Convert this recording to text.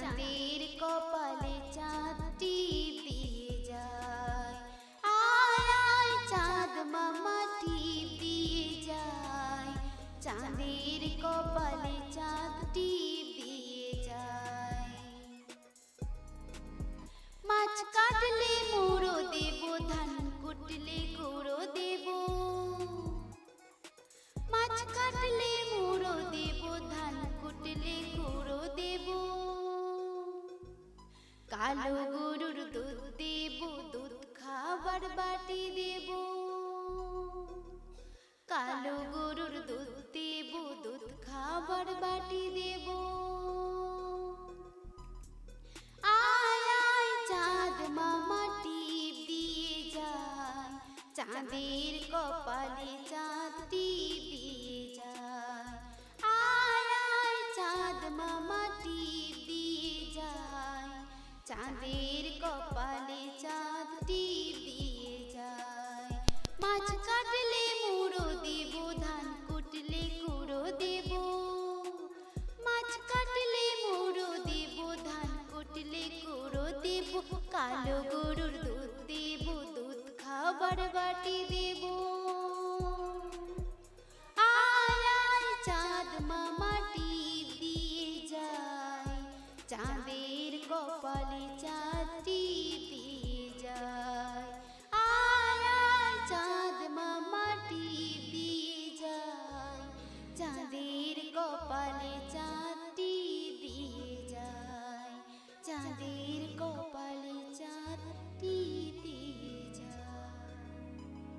চাঁদের কপালে চাঁদ টিপ দিয়ে যায়। আয় আয় চাঁদ মামা টিপ দিয়ে যায়, চাঁদের কপালে চাঁদ টিপ দিয়ে যায়। মাছ কাটলে মুড়ো দেব, ধান কুটলে গুঁড়ো দেব। মাছ কাটলে মুড়ো দেব, ধান কুটলে গুঁড়ো দেব। কালো গরুর দুধ দেব, দুধ খাবার বাটি দেব। কালো গরুর দুধ দেব, দুধ খাবার বাটি দেব। আয় আয় চাঁদ মামা টিপ দিয়ে যায়, চাঁদের কপালে চাঁদ